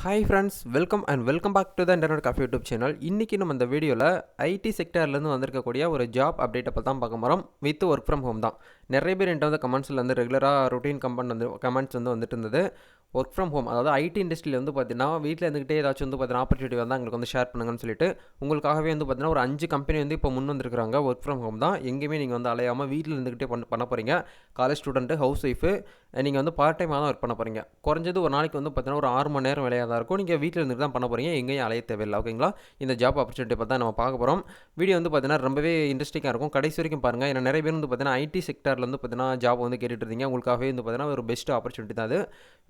Hi friends, welcome back to the internet coffee YouTube channel. இன்றைக்கி நம்ம இந்த வீடியோவில் ஐடி செக்டர்லேருந்து வந்திருக்கக்கூடிய ஒரு ஜாப் அப்டேட்டை பற்றி தான் பார்க்க போகிறோம். வித் ஒர்க் ஃப்ரம் ஹோம் தான். நிறைய பேர் என்கிட்ட வந்து கமெண்ட்ஸில் வந்து ரெகுலராக ரொட்டீன் கமெண்ட்ஸ் வந்துட்டு இருந்தது. ஒர்க் ஃப்ரம் ஹோம், அதாவது ஐடி இண்டஸ்ட்ரியில் வந்து பார்த்தீங்கன்னா வீட்டில் இருந்துகிட்டே ஏதாச்சும் வந்து பார்த்தீங்கன்னா ஆப்பர்ச்சுனிட்டி வந்தால் எங்களுக்கு வந்து ஷேர் பண்ணுங்கன்னு சொல்லிட்டு உங்களுக்காகவே வந்து பார்த்தீங்கன்னா ஒரு 5 கம்பெனி வந்து இப்போ முன் வந்திருக்காங்க. ஒர்க் ஃப்ரம் ஹோம் தான். எங்கேயுமே நீங்கள் வந்து அலையாமல் வீட்டில் இருந்துகிட்டே பண்ண போகிறீங்க. காலேஜ் ஸ்டூடெண்ட்டு, ஹவுஸ் ஒய்ஃபு, நீங்கள் வந்து பார்ட் டைமாக தான் ஒர்க் பண்ண போகிறீங்க. குறைஞ்சது ஒரு நாளைக்கு வந்து பார்த்தீங்கன்னா ஒரு 6 மணி நேரம் வேலையாக தான் இருக்கும். நீங்கள் வீட்டில் இருந்து தான் பண்ண போகிறீங்க. எங்கேயும் அலைய தேவையில்லை. ஓகேங்களா? இந்த ஜாப் ஆப்பர்ச்சுனிட்டி பற்றி தான் நம்ம பார்க்க போகிறோம். வீடியோ வந்து பார்த்தீங்கன்னா ரொம்பவே இன்ட்ரெஸ்டிங்காக இருக்கும். கடைசி வரைக்கும் பாருங்கள். ஏன்னா நிறைய பேர் வந்து பார்த்தீங்கன்னா ஐடி செக்டரில் வந்து பார்த்தீங்கன்னா ஜாப் வந்து கேட்டுட்டு இருந்தீங்க. உங்களுக்காகவே வந்து பார்த்தீங்கன்னா ஒரு பெஸ்ட் ஆப்பர்ச்சுனிட்டி தான் அது.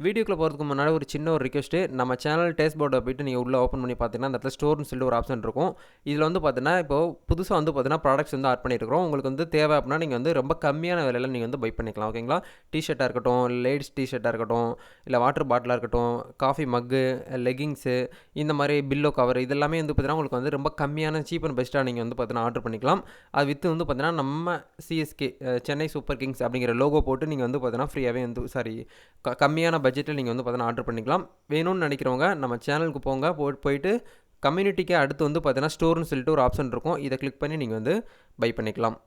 வீடியோக்குள்ளே போகிறதுக்கு முன்னாடி ஒரு சின்ன ஒரு ரிக்வெஸ்ட்டு, நம்ம சேனல் டேஸ்ட் போர்டை போய்ட்டு நீங்கள் உள்ளே ஓப்பன் பண்ணி பார்த்தீங்கன்னா அந்த இடத்துல ஸ்டோர்னு சொல்லிட்டு ஒரு ஆப்ஷன் இருக்கும். இதில் வந்து பார்த்தீங்கன்னா இப்போ புதுசாக வந்து பார்த்தீங்கன்னா ப்ராடக்ட்ஸ் வந்து ஆட் பண்ணியிருக்கிறோம். உங்களுக்கு வந்து தேவை அப்படின்னா நீங்கள் வந்து ரொம்ப கம்மியான விலையில் நீங்கள் வந்து பை பண்ணிக்கலாம். ஓகேங்களா? டிஷர்ட்டாக இருக்கட்டும், லேடிஸ் டிஷர்ட்டாக இருக்கட்டும், இல்லை வாட்டர் பாட்டிலாக இருக்கட்டும், காஃபி மக்கு, லெகிங்ஸு, இந்த மாதிரி பில்லோ கவர், இதெல்லாமே வந்து பார்த்தீங்கன்னா உங்களுக்கு வந்து ரொம்ப கம்மியான சீப் அண்ட் பெஸ்ட்டாக நீங்கள் வந்து பார்த்தீங்கன்னா ஆர்டர் பண்ணிக்கலாம். அது வித்து வந்து பார்த்தீங்கன்னா நம்ம சிஎஸ்கே, சென்னை சூப்பர் கிங்ஸ் அப்படிங்கிற லோகோ போட்டு நீங்கள் வந்து பார்த்தீங்கன்னா ஃப்ரீயாகவே வந்து கம்மியான பட்ஜெட்டில் நீங்கள் வந்து பார்த்தீங்கன்னா ஆர்டர் பண்ணிக்கலாம். வேணும்னு நினைக்கிறவங்க நம்ம சேனலுக்கு போங்க. போயிட்டு கம்யூனிட்டிக்கு அடுத்து வந்து பார்த்தீங்கன்னா ஸ்டோர்னு சொல்லிட்டு ஒரு ஆப்ஷன் இருக்கும். இதை கிளிக் பண்ணி நீங்கள் வந்து பை பண்ணிக்கலாம்.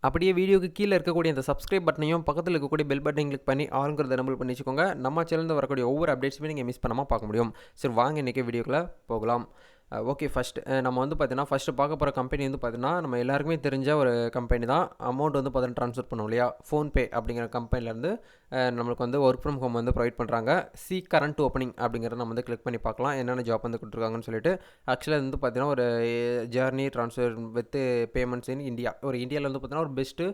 அப்படியே வீடியோக்கு கீழே இருக்கக்கூடிய அந்த சப்ஸ்கிரைப் பட்டனையும் பக்கத்தில் இருக்கக்கூடிய பெல் பட்டனையும் கிளிக் பண்ணி ஆளுங்கிறத எனபிள் பண்ணி வச்சுக்கோங்க. நம்ம சேனலில் வரக்கூடிய ஒவ்வொரு அப்டேட்ஸுமே நீங்கள் மிஸ் பண்ணாமல் பார்க்க முடியும். சரி, வாங்க இன்றைக்கி வீடியோக்குள்ளே போகலாம். ஓகே, நம்ம வந்து பார்த்தீங்கன்னா ஃபஸ்ட்டு பார்க்க போகிற கம்பெனி வந்து பார்த்தீங்கன்னா நம்ம எல்லாருக்குமே தெரிஞ்ச ஒரு கம்பெனி தான். அமௌண்ட் வந்து பார்த்தீங்கன்னா ட்ரான்ஸ்ஃபர் பண்ணுவோம் இல்லையா, ஃபோன்பே அப்படிங்கிற கம்பெனிலேருந்து நம்மளுக்கு வந்து ஒர்க் ஃப்ரம் ஹோம் வந்து ப்ரொவைட் பண்ணுறாங்க. கரண்ட் ஓப்பனிங் அப்படிங்கிறத நம்ம வந்து கிளிக் பண்ணி பார்க்கலாம் என்னென்ன ஜாப் வந்து கொடுத்துருக்காங்கன்னு சொல்லிட்டு. ஆக்சுவலாக வந்து பார்த்தீங்கன்னா ஒரு journey transfer with payments in India, ஒரு இந்தியாவில் வந்து பார்த்தீங்கன்னா ஒரு பெஸ்ட்டு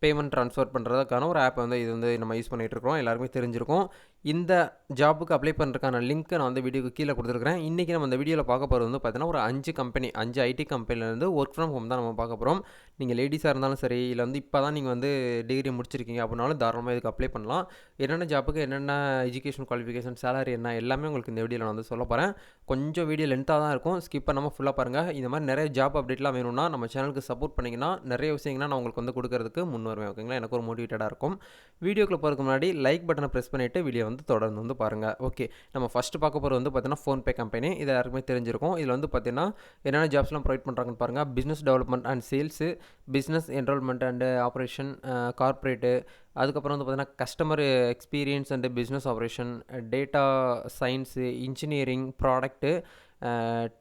பேமெண்ட் ட்ரான்ஸ்ஃபர் பண்ணுறதுக்கான ஒரு ஆப் வந்து இது வந்து நம்ம யூஸ் பண்ணிகிட்டு இருக்கிறோம். எல்லாருமே தெரிஞ்சிருக்கும். இந்த ஜாப்புக்கு அப்ளை பண்ணுறதுக்கான லிங்க்கை நான் வந்து வீடியோக்கு கீழே கொடுத்துருக்கிறேன். இன்றைக்கி நம்ம இந்த வீடியோவில் பார்க்க போகிறது வந்து பார்த்தீங்கன்னா ஒரு 5 ஐடி கம்பெனிலேருந்து ஒர்க் ஃப்ரம் ஹோம் தான் நம்ம பார்க்க போகிறோம். நீங்கள் லேடிஸாக இருந்தாலும் சரி, இல்லை வந்து இப்போ தான் நீங்கள் வந்து டிகிரி முடிச்சிருக்கீங்க அப்படின்னாலும் தாராளமாக இதுக்கு அப்ளை பண்ணலாம். என்னென்ன ஜாப்புக்கு என்னென்ன எஜுகேஷன் குவாலிஃபிகேஷன், சேலரி என்ன, எல்லாமே உங்களுக்கு இந்த வீடியோவில் நான் வந்து சொல்ல போகிறேன். கொஞ்சம் வீடியோ லென்த்தாக தான் இருக்கும். ஸ்கிப் பண்ணாமல் ஃபுல்லாக பாருங்கள். இந்த மாதிரி நிறைய ஜாப் அப்டேட்லாம் வேணும்னா நம்ம சேனலுக்கு சப்போர்ட் பண்ணிங்கன்னா நிறைய விஷயங்கள்லாம் நான் உங்களுக்கு வந்து கொடுக்கறதுக்கு முன் வருவேன். ஓகேங்களா? எனக்கு ஒரு மோட்டிவேட்டடாக இருக்கும். வீடியோக்குள்ளே போகிறதுக்கு முன்னாடி லைக் பட்டனை ப்ரெஸ் பண்ணிவிட்டு வீடியோ வந்து தொடர்ந்து வந்து பாருங்கள். ஓகே, நம்ம ஃபஸ்ட்டு பார்க்க போகிறது வந்து பார்த்தீங்கன்னா ஃபோன்பே கம்பெனி. இது யாருக்குமே தெரிஞ்சிருக்கும். இதில் வந்து பார்த்தீங்கன்னா என்னென்ன ஜாப்ஸ்லாம் ப்ரொவைட் பண்ணுறாங்கன்னு பாருங்கள். Business development and sales, business enrolment and operation, corporate, அதுக்கப்புறம் வந்து பார்த்தீங்கன்னா customer experience and business operation, data science, engineering, product,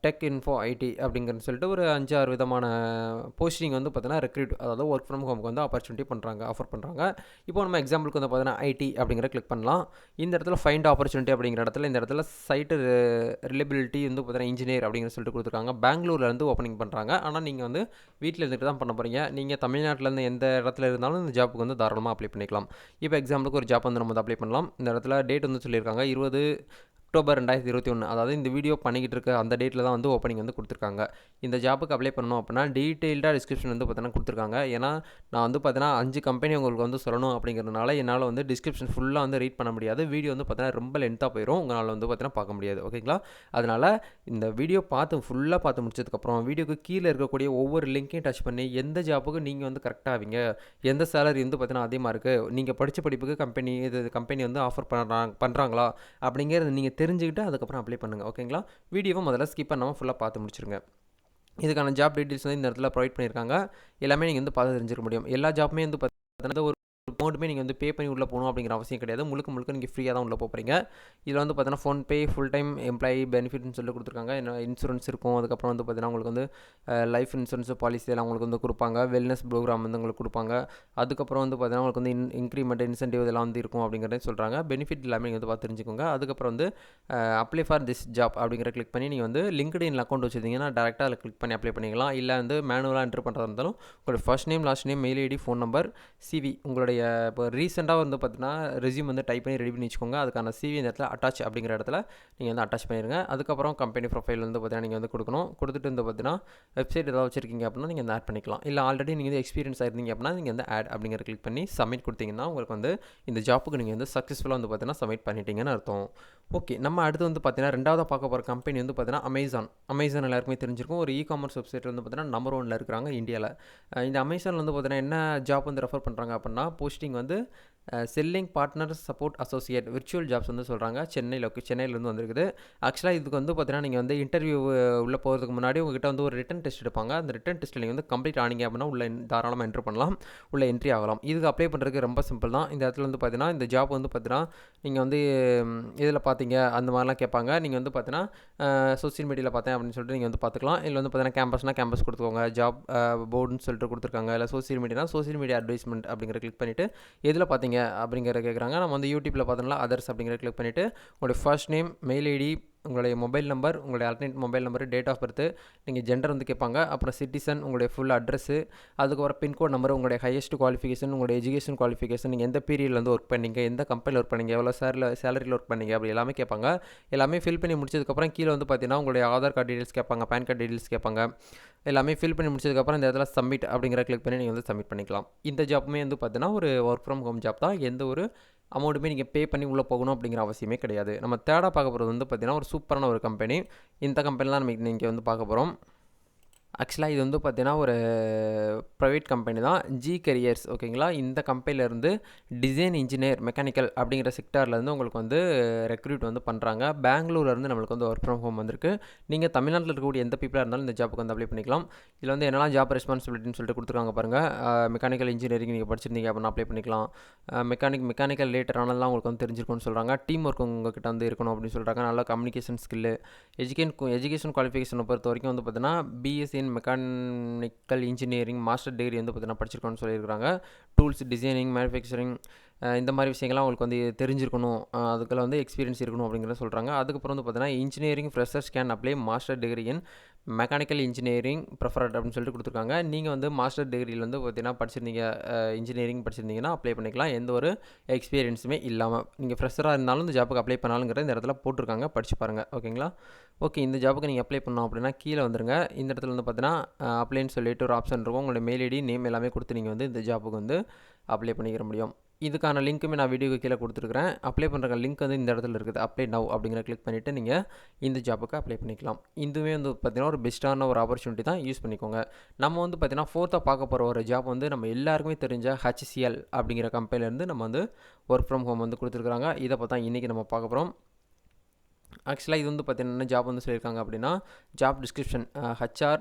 tech info IT அப்படிங்கிறது சொல்லிட்டு ஒரு 5-6 விதமான போஸ்டிங் வந்து பார்த்தீங்கன்னா ரெக்ரூட், அதாவது ஒர்க் ஃப்ரம் ஹோமுக்கு வந்து ஆஃபர் பண்ணுறாங்க. இப்போ நம்ம எக்ஸாம்பிளுக்கு வந்து பார்த்தீங்கன்னா ஐடி அப்படிங்கிற கிளிக் பண்ணலாம். இந்த இடத்துல ஃபைண்ட் ஆப்பர்ச்சுனிட்டி அப்படிங்கிற இடத்துல இந்த இடத்துல சைட்டு ரிலேபிலிட்டி வந்து பார்த்தீங்கன்னா இன்ஜினியர் அப்படிங்கிற சொல்லிட்டு கொடுத்துருக்காங்க. பெங்களூர்லேருந்து ஓப்பனிங் பண்ணுறாங்க. ஆனால் நீங்கள் வந்து வீட்டில் இருந்துட்டு தான் பண்ண போகிறீங்க. நீங்கள் தமிழ்நாட்டிலேருந்து எந்த இடத்துல இருந்தாலும் இந்த ஜாப்புக்கு வந்து தாராளமாக அப்ளை பண்ணிக்கலாம். இப்போ எக்ஸாம்பிளுக்கு ஒரு ஜாப் வந்து நம்ம அப்ளை பண்ணலாம். இந்த இடத்துல டேட் வந்து சொல்லியிருக்காங்க 20 அக்டோபர் 2021. அதாவது இந்த வீடியோ பண்ணிக்கிட்டு இருக்க அந்த டேட்டில் தான் வந்து ஓப்பனிங் வந்து கொடுத்துருக்காங்க. இந்த ஜாப்புக்கு அப்ளை பண்ணணும் அப்படின்னா டீட்டெயில்டாக டிஸ்கிரிப்ஷன் வந்து பார்த்தீங்கன்னா கொடுத்துருக்காங்க. ஏன்னா நான் வந்து பார்த்தீங்கன்னா 5 கம்பெனி உங்களுக்கு வந்து சொல்லணும் அப்படிங்கிறதுனால என்னால் வந்து டிஸ்கிரிப்ஷன் ஃபுல்லாக வந்து ரீட் பண்ண முடியாது. வீடியோ வந்து பார்த்தீங்கன்னா ரொம்ப லென்த்தாக போயிடும். உங்களால் வந்து பார்த்தீங்கன்னா பார்க்க முடியாது. ஓகேங்களா? அதனால் இந்த வீடியோ ஃபுல்லாக பார்த்து முடிச்சதுக்கப்புறம் வீடியோக்கு கீழே இருக்கக்கூடிய ஒவ்வொரு லிங்க்கையும் டச் பண்ணி எந்த ஜாப்புக்கு நீங்கள் வந்து கரெக்டாக ஆவீங்க, எந்த சேலரி வந்து பார்த்தீங்கன்னா அதிகமாக இருக்குது, நீங்கள் படித்த படிப்புக்கு கம்பெனி வந்து ஆஃபர் பண்ணுறாங்களா அப்படிங்கிறது நீங்கள் தெரிஞ்சுக்கிட்டு அதுக்கப்புறம் அப்ளை பண்ணுங்கள். ஓகேங்களா? வீடியோவை முதல்ல ஸ்கிப் பண்ணாமல் ஃபுல்லாக பார்த்து முடிச்சிருங்க. இதுக்கான ஜாப் டீட்டெயில்ஸ் வந்து இந்த இடத்துல ப்ரொவைட் பண்ணியிருக்காங்க. எல்லாமே நீங்கள் வந்து பார்த்து தெரிஞ்சுக்க முடியும். எல்லா ஜாப்புமே வந்து பார்த்தீங்கன்னா ஒரு அமௌண்ட்டுமே நீங்கள் வந்து பே பண்ணி உள்ளே போகணும் அப்படிங்கிற அவசியம் கிடையாது. முழுக்க நீங்கள் ஃப்ரீயாக தான் உள்ளே போகிறீங்க. இதில் வந்து பார்த்தீங்கன்னா ஃபோன்பே ஃபுல் டைம் எம்ப்ளாயி பெனிஃபிட்னு சொல்லி கொடுத்துருக்காங்க. இன்சூரன்ஸ் இருக்கும். அதுக்கப்புறம் வந்து பார்த்தீங்கன்னா உங்களுக்கு வந்து லைஃப் இன்சூரன்ஸ் பாலிசி எல்லாம் உங்களுக்கு வந்து கொடுப்பாங்க. வெல்னஸ் ப்ரோக்ராம் வந்து உங்களுக்கு கொடுப்பாங்க. அதுக்கப்புறம் வந்து பார்த்தீங்கன்னா உங்களுக்கு வந்து இன்க்ரிமெண்ட், இன்சென்டிவ் இதெல்லாம் வந்து இருக்கும் அப்படிங்கிறத சொல்கிறாங்க. பெனிஃபிட் எல்லாமே நீங்கள் வந்து பார்த்து தெரிஞ்சுக்கோங்க. அதுக்கப்புறம் வந்து அப்ளை ஃபார் திஸ் ஜாப் அப்படிங்கிற கிளிக் பண்ணி நீங்கள் வந்து லிங்க்டின் அக்கௌண்ட் வச்சுருந்தீங்கன்னா டேரெக்டாக அதில் கிளிக் பண்ணி அப்ளை பண்ணிக்கலாம். இல்லை வந்து மேனுவலாக என்ட்ரு பண்ணுறதா இருந்தாலும் உங்களோட first name, last name, mail ID, phone number, CV, உங்களுடைய இப்போ ரீசெண்டாக வந்து பார்த்தீங்கன்னா ரெஸ்யூம் வந்து டைப் பண்ணி ரெடி பண்ணி வச்சுக்கோங்க. அதுக்கான சிவி இந்த இடத்துல அட்டாச் அப்படிங்கிற இடத்துல நீங்கள் வந்து அட்டாச் பண்ணிடுங்க. அதுக்கப்புறம் கம்பெனி ப்ரொஃபைல் வந்து பார்த்தீங்கன்னா நீங்கள் வந்து கொடுக்கணும். கொடுத்துட்டு வந்து பார்த்தீங்கன்னா வெப்சைட் ஏதாவது வச்சிருக்கீங்க அப்படின்னா நீங்கள் வந்து ஆட் பண்ணிக்கலாம். இல்லை ஆல்ரெடி நீங்கள் வந்து எக்ஸ்பீரியன்ஸ் ஆயிருந்தீங்க அப்படின்னா நீங்கள் வந்து ஆட் அப்படிங்கிற கிளிக் பண்ணி சப்மிட் கொடுத்தீங்கன்னா உங்களுக்கு வந்து இந்த ஜாப்புக்கு நீங்கள் வந்து சக்ஸஸ்ஃபுல்லாக வந்து பார்த்தீங்கன்னா சப்மிட் பண்ணிட்டீங்கன்னு அர்த்தம். ஓகே, நம்ம அடுத்து வந்து பார்த்தீங்கன்னா ரெண்டாவது பார்க்க போகிற கம்பெனி வந்து பார்த்தீங்கன்னா அமேசான் எல்லாருக்குமே தெரிஞ்சிருக்கும். ஒரு காமர்ஸ் வெப்சைட் வந்து பார்த்தீங்கன்னா நம்பர் 1ல் இருக்கிறாங்க இந்தியாவில். இந்த அமேசானில் வந்து பார்த்தீங்கன்னா என்ன ஜாப் வந்து ரெஃபர் பண்ணுறாங்க அப்படின்னா போஸ்டிங் வந்து selling partner support associate virtual jobs வந்து சொல்கிறாங்க. சென்னையிலேருந்து வந்திருக்குது. ஆக்சுவலாக இதுக்கு வந்து பார்த்தீங்கன்னா நீங்கள் வந்து இன்டர்வியூ உள்ளே போகிறதுக்கு முன்னாடி உங்ககிட்ட வந்து ஒரு ரிட்டன் டெஸ்ட் எடுப்பாங்க. அந்த ரிட்டன் டெஸ்ட்டில் நீங்கள் வந்து கம்ப்ளீட் ஆனீங்க அப்படின்னா உள்ள தாராளமாக என்ட்ரு பண்ணலாம், உள்ள என்ட்ரி ஆகலாம். இதுக்கு அப்ளை பண்ணுறதுக்கு ரொம்ப சிம்பிள் தான். இந்த இடத்துல வந்து பார்த்தீங்கன்னா இந்த ஜாப் வந்து பார்த்தீங்கன்னா நீங்கள் வந்து இதில் பார்த்தீங்க அந்த மாதிரிலாம் கேட்பாங்க. நீங்கள் வந்து பார்த்தீங்கன்னா சோசியல் மீடியாவில் பார்த்தேன் அப்படின்னு சொல்லிட்டு நீங்கள் வந்து பார்த்துக்கலாம். இல்லை வந்து பார்த்தீங்கன்னா கேம்பஸ் கொடுத்துக்கோங்க, ஜாப் போர்டுன்னு சொல்லிட்டு கொடுத்துருக்காங்க. இல்லை சோசியல் மீடியா அட்வைஸ்மெண்ட் அப்படிங்கிற கிளிக் பண்ணிவிட்டு எதில் பார்த்தீங்க அப்படிங்கிறத கேட்குறாங்க. நம்ம வந்து யூடியூப்பில் பார்த்தோம்னா அதர்ஸ் அப்படிங்கிற கிளிக் பண்ணிவிட்டு உங்களுடைய ஃபர்ஸ்ட் நேம், மெயில் ஐடி, உங்களுடைய மொபைல் நம்பர், உங்களுடைய alternate mobile number, date of birth, நீங்கள் ஜெண்டர் வந்து கேட்பாங்க. அப்புறம் சிட்டிசன், உங்களுடைய ஃபுல் அட்ரஸ்ஸு, அதுக்கப்புறம் பின்கோட் நம்பர், உங்களுடைய ஹையஸ்ட் குவாலிஃபிகேஷன், உங்களுடைய எஜுகேஷன் குவாலிஃபிகேஷன், நீங்கள் எந்த பீரியடில் வந்து ஒர்க் பண்ணீங்க, எந்த கம்பெனியில் ஒர்க் பண்ணீங்க, எவ்வளோ சேலரியில் ஒர்க் பண்ணீங்க, அப்படி எல்லாமே கேட்பாங்க. எல்லாமே ஃபில் பண்ணி முடிச்சதுக்கப்புறம் கீழே வந்து பார்த்தீங்கன்னா உங்களுடைய ஆதார் கார்டு டீடைல்ஸ் கேட்பாங்க, பேன் கார்டு டீடைல்ஸ் கேட்பாங்க. எல்லாமே ஃபில் பண்ணி முடிச்சதுக்கப்புறம் இந்த இடத்துல சப்மிட் அப்படிங்கிற கிளிக் பண்ணி நீங்கள் வந்து சப்மிட் பண்ணிக்கலாம். இந்த ஜாப்புமே வந்து பார்த்தீங்கன்னா ஒரு ஒர்க் ஃப்ரம் ஹோம் ஜாப் தான். எந்த ஒரு அமௌண்ட்டுமே நீங்கள் பே பண்ணி உள்ளே போகணும் அப்படிங்கிற அவசியமே கிடையாது. நம்ம தேர்டாக பார்க்க போகிறது வந்து பார்த்திங்கன்னா ஒரு சூப்பரான ஒரு கம்பெனி. இந்த கம்பெனி தான் நம்ம இன்றைக்கி வந்து பார்க்க போகிறோம். ஆக்சுவலாக இது வந்து பார்த்தீங்கன்னா ஒரு ப்ரைவேட் கம்பெனி தான், ஜி கரியர்ஸ். ஓகேங்களா, இந்த கம்பெனிலேருந்து டிசைன் இன்ஜினியர் மெக்கானிக்கல் அப்படிங்கிற செக்டார்லேருந்து உங்களுக்கு வந்து ரெக்ரூட் வந்து பண்ணுறாங்க. பெங்களூர்லேருந்து நம்மளுக்கு வந்து ஒர்க் ஃப்ரம் ஹோம் வந்திருக்கு. நீங்கள் தமிழ்நாட்டில் இருக்கக்கூடிய எந்த பீப்புளாக இருந்தாலும் இந்த ஜாப்புக்கு வந்து அப்ளை பண்ணிக்கலாம். இதில் வந்து என்னெல்லாம் ஜாப் ரெஸ்பான்சிபிலிட்டின்னு சொல்லிட்டு கொடுத்துருக்காங்க பாருங்கள். மெக்கானிக்கல் இன்ஜினியரிங் நீங்கள் படிச்சிருந்தீங்க அப்படின்னா அப்ளை பண்ணிக்கலாம். மெக்கானிக்கல் ரிலேட்டடானலாம் உங்களுக்கு வந்து தெரிஞ்சிருக்கும்னு சொல்கிறாங்க. டீம் ஒர்க் உங்கள்கிட்ட வந்து இருக்கணும் அப்படின்னு சொல்கிறாங்க. நல்ல கம்யூனிகேஷன் ஸ்கில்லு, எஜுகேஷன் குவாலிஃபிகேஷனை பொறுத்த வரைக்கும் வந்து பார்த்தீங்கன்னா BSc mechanical engineering master degree வந்து பார்த்தீங்கன்னா படிச்சிருக்கோன்னு சொல்லியிருக்காங்க. டூல்ஸ் டிசைனிங், மேனுஃபேக்சரிங், இந்த மாதிரி விஷயங்கள்லாம் உங்களுக்கு வந்து தெரிஞ்சிருக்கணும், அதுக்கெல்லாம் வந்து எக்ஸ்பீரியன்ஸ் இருக்கணும் அப்படிங்கிறத சொல்கிறாங்க. அதுக்கப்புறம் வந்து பார்த்தீங்கன்னா engineering freshers can apply master degree in mechanical engineering preferred அப்படின்னு சொல்லிட்டு கொடுத்துருக்காங்க. நீங்கள் வந்து மாஸ்டர் டிகிரியில் வந்து பார்த்தீங்கன்னா படிச்சிருந்தீங்க, இன்ஜினியரிங் படிச்சிருந்தீங்கன்னா அப்ளை பண்ணிக்கலாம். எந்த ஒரு எக்ஸ்பீரியன்ஸுமே இல்லாமல் நீங்கள் ஃப்ரெஷராக இருந்தாலும் இந்த ஜாப்புக்கு அப்ளை பண்ணாலுங்கிற இந்த இடத்துல போட்டிருக்காங்க, படிச்சு பாருங்கள். ஓகேங்களா, ஓகே. இந்த ஜாப்புக்கு நீங்கள் அப்ளை பண்ணோம் அப்படின்னா கீழே வந்துருங்க. இந்த இடத்துல வந்து பார்த்தீங்கன்னா அப்ளைன்னு சொல்லிட்டு ஒரு ஆப்ஷன் இருக்கும். உங்களுடைய மெயில் ஐடி, நேம் எல்லாமே கொடுத்து நீங்கள் வந்து இந்த ஜாப்புக்கு வந்து அப்ளை பண்ணிக்கிற முடியும். இதுக்கான லிங்க்குமே நான் வீடியோக்கு கீழே கொடுத்துருக்குறேன். அப்ளை பண்ணுற லிங்க் வந்து இந்த இடத்துல இருக்குது. அப்ளை நவ் அப்படிங்கிற கிளிக் பண்ணிவிட்டு நீங்கள் இந்த ஜாப்புக்கு அப்ளை பண்ணிக்கலாம். இதுவே வந்து பார்த்திங்கன்னா ஒரு பெஸ்ட்டான ஒரு ஆப்பர்ச்சுனிட்டி தான், யூஸ் பண்ணிக்கோங்க. நம்ம வந்து பார்த்திங்கன்னா ஃபோர்த்தாக பார்க்க போகிற ஒரு ஜாப் வந்து நம்ம எல்லாருக்குமே தெரிஞ்ச HCL அப்படிங்கிற கம்பெனிலேருந்து நம்ம வந்து ஒர்க் ஃப்ரம் ஹோம் வந்து கொடுத்துருக்குறாங்க. இதை பார்த்தா இன்றைக்கி நம்ம பார்க்க போகிறோம். ஆக்சுவலாக இது வந்து பார்த்தீங்கன்னா என்ன ஜாப் வந்து சொல்லியிருக்காங்க அப்படின்னா, job description HR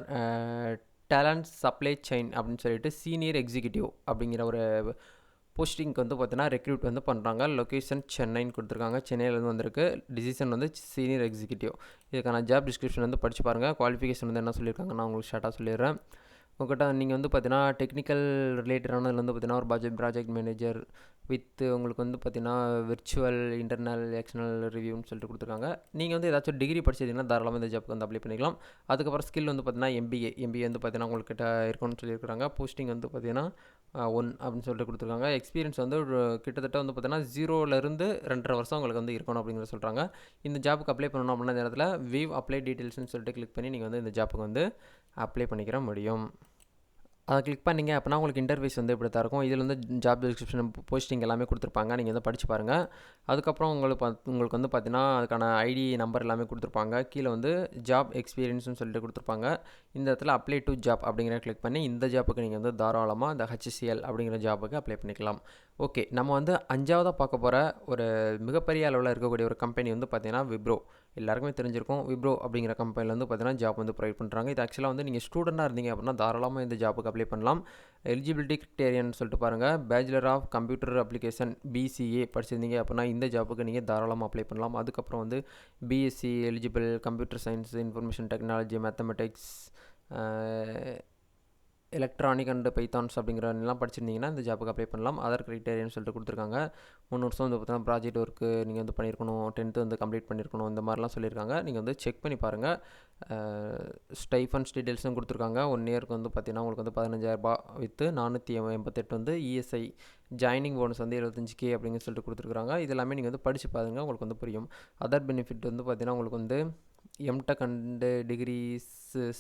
talent supply chain அப்படின்னு சொல்லிட்டு சீனியர் எக்ஸிக்யூட்டிவ் அப்படிங்கிற ஒரு போஸ்டிங்க்கு வந்து பார்த்தீங்கன்னா ரெக்ரூட் வந்து பண்ணுறாங்க. லொக்கேஷன் சென்னைன்னு கொடுத்துருக்காங்க, சென்னையிலேருந்து வந்திருக்கு. டிசிஷன் வந்து சீனியர் எக்ஸிக்யூட்டிவ். இதுக்கான ஜாப் டிஸ்கிரிப்ஷன் வந்து படித்து பாருங்கள். குவாலிஃபிகேஷன் வந்து என்ன சொல்லியிருக்காங்க நான் உங்களுக்கு ஷார்ட்டாக சொல்லிடுறேன். உங்கள்கிட்ட நீங்கள் வந்து பார்த்தீங்கன்னா டெக்னிக்கல் ரிலேட்டடானதில் வந்து பார்த்தீங்கன்னா ஒரு ப்ராஜெக்ட் மேனேஜர் வித் உங்களுக்கு வந்து பார்த்தீங்கன்னா விர்ச்சுவல் இன்டர்னல் எக்ஸ்டர்னல் ரிவ்யூன்னு சொல்லிட்டு கொடுத்துருக்காங்க. நீங்கள் வந்து ஏதாச்சும் டிகிரி படிச்சிருந்தீங்கன்னா தாராளமாக இந்த ஜாப்புக்கு வந்து அப்ளை பண்ணிக்கலாம். அதுக்கப்புறம் ஸ்கில் வந்து பார்த்தீங்கன்னா எம்பிஏ வந்து பார்த்தீங்கன்னா உங்கள்கிட்ட இருக்கும்னு சொல்லியிருக்காங்க. போஸ்டிங் வந்து பார்த்தீங்கன்னா 1 அப்படின்னு சொல்லிட்டு கொடுத்துருக்காங்க. எக்ஸ்பீரியன்ஸ் வந்து கிட்டத்தட்ட வந்து பார்த்தீங்கன்னா 0லேருந்து 2.5 வருஷம் உங்களுக்கு வந்து இருக்கணும் அப்படிங்கிற சொல்கிறாங்க. இந்த ஜாப்புக்கு அப்ளை பண்ணணும் அப்படின்னா இந்த இடத்துல விவ் அப்ளை டீட்டெயில்ஸ்னு சொல்லிட்டு கிளிக் பண்ணி நீங்கள் வந்து இந்த ஜாப்புக்கு வந்து அப்ளை பண்ணிக்கிற முடியும். அதை கிளிக் பண்ணிங்க அப்படின்னா உங்களுக்கு இன்டர்ஃபேஸ் வந்து இப்படி தான் இருக்கும். இதில் வந்து ஜாப் டிஸ்கிரிப்ஷன், போஸ்டிங் எல்லாமே கொடுத்துருப்பாங்க. நீங்கள் வந்து படித்து பாருங்கள். அதுக்கப்புறம் உங்களுக்கு வந்து பார்த்தீங்கன்னா அதுக்கான ஐடி நம்பர் எல்லாமே கொடுத்துருப்பாங்க. கீழே வந்து ஜாப் எக்ஸ்பீரியன்ஸ்னு சொல்லிட்டு கொடுத்துருப்பாங்க. இந்த இடத்துல அப்ளை டு ஜாப் அப்படிங்கிற கிளிக் பண்ணி இந்த ஜாப்புக்கு நீங்கள் வந்து தாராளமாக இந்த HCL அப்படிங்கிற ஜாப்புக்கு அப்ளை பண்ணிக்கலாம். ஓகே, நம்ம வந்து 5ஆவதாக பார்க்க போகிற ஒரு மிகப்பெரிய அளவில் இருக்கக்கூடிய ஒரு கம்பெனி வந்து பார்த்தீங்கன்னா விப்ரோ. எல்லாருக்குமே தெரிஞ்சிருக்கும். விப்ரோ அப்படிங்கிற கம்பெனியில் வந்து பார்த்தீங்கன்னா ஜாப் வந்து ப்ரொவைட் பண்ணுறாங்க. இது ஆக்சுவலாக வந்து நீங்கள் ஸ்டூடெண்ட்டாக இருந்தீங்க அப்படின்னா தாராளமாக இந்த ஜாப்புக்கு அப்ளை பண்ணலாம். எலிஜிபிலிட்டி கிரிட்டேரியன் சொல்லிட்டு பாருங்கள். Bachelor of computer application BCA படிச்சிருந்தீங்க அப்படின்னா இந்த ஜாப்புக்கு நீங்கள் தாராளமாக அப்ளை பண்ணலாம். அதுக்கப்புறம் வந்து BSc eligible, computer science, information technology, mathematics, electronic and pythons அப்படிங்கிற எல்லாம் படிச்சிருந்தீங்கன்னா இந்த ஜாப்புக்கு அப்ளை பண்ணலாம். அதர் கிரைட்டேரியன்னு சொல்லிட்டு கொடுத்துருக்காங்க. 3 வருஷம் வந்து பார்த்தீங்கன்னா ப்ராஜெக்ட் ஒர்க்கு நீங்கள் வந்து பண்ணியிருக்கணும், 10th வந்து கம்ப்ளீட் பண்ணியிருக்கணும், இந்த மாதிரிலாம் சொல்லியிருக்காங்க. நீங்கள் வந்து செக் பண்ணி பாருங்கள். ஸ்டைஃபன்ஸ் டீட்டெயில்ஸும் கொடுத்துருக்காங்க. 1 இயருக்கு வந்து பார்த்தீங்கன்னா உங்களுக்கு வந்து 15,000 வித்து 488 வந்து ESI ஜாயினிங் போனஸ் வந்து 75K அப்படிங்கிற சொல்லிட்டு கொடுத்துருக்காங்க. இது எல்லாமே நீங்கள் வந்து படித்து பாருங்கள், உங்களுக்கு வந்து புரியும். அதர் பெனிஃபிட் வந்து பார்த்தீங்கன்னா உங்களுக்கு வந்து MTech and degrees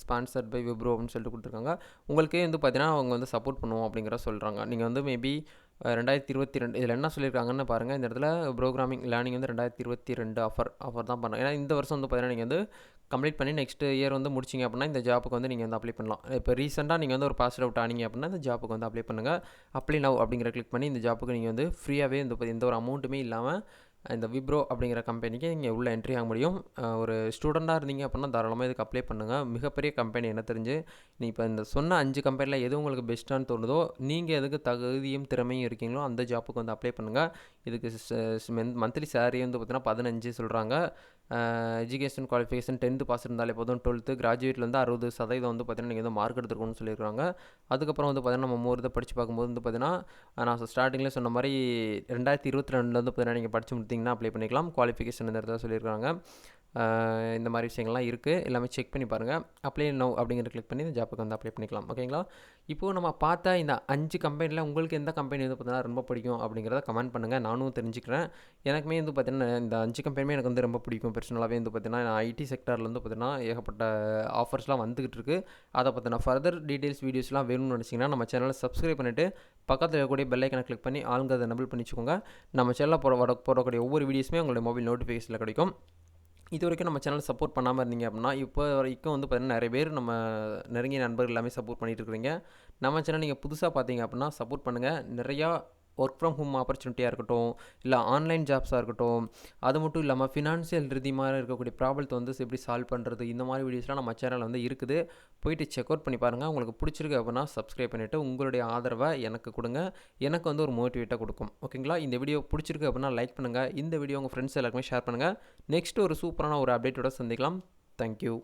sponsored by Wipro அப்படின்னு சொல்லிட்டு கொடுத்துருக்காங்க. உங்களுக்கே வந்து பார்த்தீங்கன்னா அவங்க வந்து சப்போர்ட் பண்ணுவோம் அப்படிங்கிற சொல்கிறாங்க. நீங்கள் வந்து மேபி 2022 இதில் என்ன சொல்லியிருக்காங்கன்னு பாருங்கள். இந்த இடத்துல ப்ரோக்ராமிங் லேர்னிங் வந்து 2022 ஆஃபர் தான் பண்ணலாம். ஏன்னா இந்த வருஷம் வந்து பார்த்தீங்கன்னா நீங்கள் வந்து கம்ப்ளீட் பண்ணி நெக்ஸ்ட் இயர் வந்து முடிச்சிங்க அப்படின்னா இந்த ஜாப்புக்கு வந்து நீங்கள் வந்து அப்ளை பண்ணலாம். இப்போ ரீசெண்டாக நீங்கள் வந்து ஒரு பாஸ் அவுட் ஆனீங்க அப்படின்னா இந்த ஜாப்புக்கு வந்து அப்ளை பண்ணுங்கள். அப்ளை நவ் அப்படிங்கிற கிளிக் பண்ணி இந்த ஜாப்புக்கு நீங்கள் வந்து ஃப்ரீயாகவே எந்த ஒரு அமௌண்ட்டுமே இல்லாமல் இந்த விப்ரோ அப்படிங்கிற கம்பெனிக்கு நீங்கள் உள்ளே என்ட்ரி ஆக முடியும். ஒரு ஸ்டூடெண்ட்டாக இருந்தீங்க அப்படின்னா தாராளமாக இதுக்கு அப்ளை பண்ணுங்கள். மிகப்பெரிய கம்பெனி என்ன தெரிஞ்சு நீ இப்போ இந்த சொன்ன 5 கம்பெனியில் எது உங்களுக்கு பெஸ்ட்டான்னு தோணுதோ நீங்கள் எதுக்கு தகுதியும் திறமையும் இருக்கீங்களோ அந்த ஜாப்புக்கு வந்து அப்ளை பண்ணுங்கள். இதுக்கு மந்த்லி சேலரி வந்து பார்த்தீங்கன்னா 15 சொல்கிறாங்க. எஜுகேஷன் குவாலிஃபிகேஷன் 10th பாஸ் இருந்தாலே போதும். 12th கிராஜுவேட்டில் வந்து 60% வந்து பார்த்தீங்கன்னா நீங்கள் வந்து மார்க் எடுத்துருக்கணும்னு சொல்லியிருக்காங்க. அதுக்கப்புறம் வந்து பார்த்தீங்கன்னா நம்ம 3 இதை படித்து பார்க்கும்போது வந்து பார்த்தீங்கன்னா நான் ஸ்டார்டிங்கில் சொன்ன மாதிரி 2022 வந்து பார்த்தீங்கன்னா நீங்கள் படித்து முடித்தீங்கன்னா அப்ளை பண்ணிக்கலாம். குவாலிஃபிகேஷன் இந்த இடத்துல சொல்லியிருக்காங்க. இந்த மாதிரி விஷயங்கள்லாம் இருக்குது. எல்லாமே செக் பண்ணி பாருங்கள். அப்ளை நவ் அப்படிங்கிற கிளிக் பண்ணி இந்த ஜாப்புக்கு வந்து அப்ளை பண்ணிக்கலாம். ஓகேங்களா? இப்போது நம்ம பார்த்த இந்த 5 கம்பெனியில் உங்களுக்கு எந்த கம்பெனி வந்து பார்த்தீங்கன்னா ரொம்ப பிடிக்கும் அப்படிங்கிறத கமெண்ட் பண்ணுங்கள். நானும் தெரிஞ்சுக்கிறேன். எனக்குமே வந்து பார்த்தீங்கன்னா இந்த 5 கம்பெனியுமே எனக்கு வந்து ரொம்ப பிடிக்கும். பர்சனலாகவே வந்து பார்த்தீங்கன்னா நான் ஐடி செக்டாரில் வந்து பார்த்தீங்கன்னா ஏகப்பட்ட ஆஃபர்ஸ்லாம் வந்துகிட்டு இருக்குது. அதை பற்றின ஃபர்தர் டீட்டெயில்ஸ் வீடியோஸ்லாம் வேணும்னு நினச்சிங்கன்னா நம்ம சேனலை சப்ஸ்கிரைப் பண்ணிவிட்டு பக்கத்தில் இருக்கக்கூடிய பெல் ஐக்கனை கிளிக் பண்ணி ஆளுங்கிறத எனபிள் பண்ணி வச்சுக்கோங்க. நம்ம சேனலில் போடக்கூடிய ஒவ்வொரு வீடியோஸுமே உங்களுடைய மொபைல் நோட்டிஃபிகேஷனில் கிடைக்கும். இது வரைக்கும் நம்ம சேனல் சப்போர்ட் பண்ணாமல் இருந்தீங்க அப்படின்னா இப்போ வரைக்கும் வந்து பார்த்தீங்கன்னா நிறைய பேர் நம்ம நெருங்கிய நண்பர்கள் எல்லாமே சப்போர்ட் பண்ணிட்டு இருக்கிறீங்க. நம்ம சேனல் நீங்கள் புதுசாக பார்த்தீங்க அப்படின்னா சப்போர்ட் பண்ணுங்கள். நிறையா ஒர்க் ஃப்ரம் ஹோம் ஆப்பர்ச்சுனிட்டியாக இருக்கட்டும், இல்லை ஆன்லைன் ஜாப்ஸாக இருக்கட்டும், அது மட்டும் இல்லாமல் ஃபினான்ஷியல் ரீதியாக இருக்கக்கூடிய ப்ராப்ளத்தை வந்து எப்படி சால்வ் பண்ணுறது, இந்த மாதிரி வீடியோஸ்லாம் நம்ம சேனலில் வந்து இருக்குது. போயிட்டு செக் அவுட் பண்ணி பாருங்கள். உங்களுக்கு பிடிச்சிருக்கு அப்படின்னா சப்ஸ்கிரைப் பண்ணிவிட்டு உங்களுடைய ஆதரவை எனக்கு கொடுங்க. எனக்கு வந்து ஒரு மோட்டிவேட்டாக கொடுக்கும். ஓகேங்களா? இந்த வீடியோ பிடிச்சிருக்கு அப்படின்னா லைக் பண்ணுங்கள். இந்த வீடியோ உங்கள் ஃப்ரெண்ட்ஸ் எல்லாருக்குமே ஷேர் பண்ணுங்கள். நெக்ஸ்ட் ஒரு சூப்பரான ஒரு அப்டேட்டோட சந்திக்கலாம். தேங்க்யூ.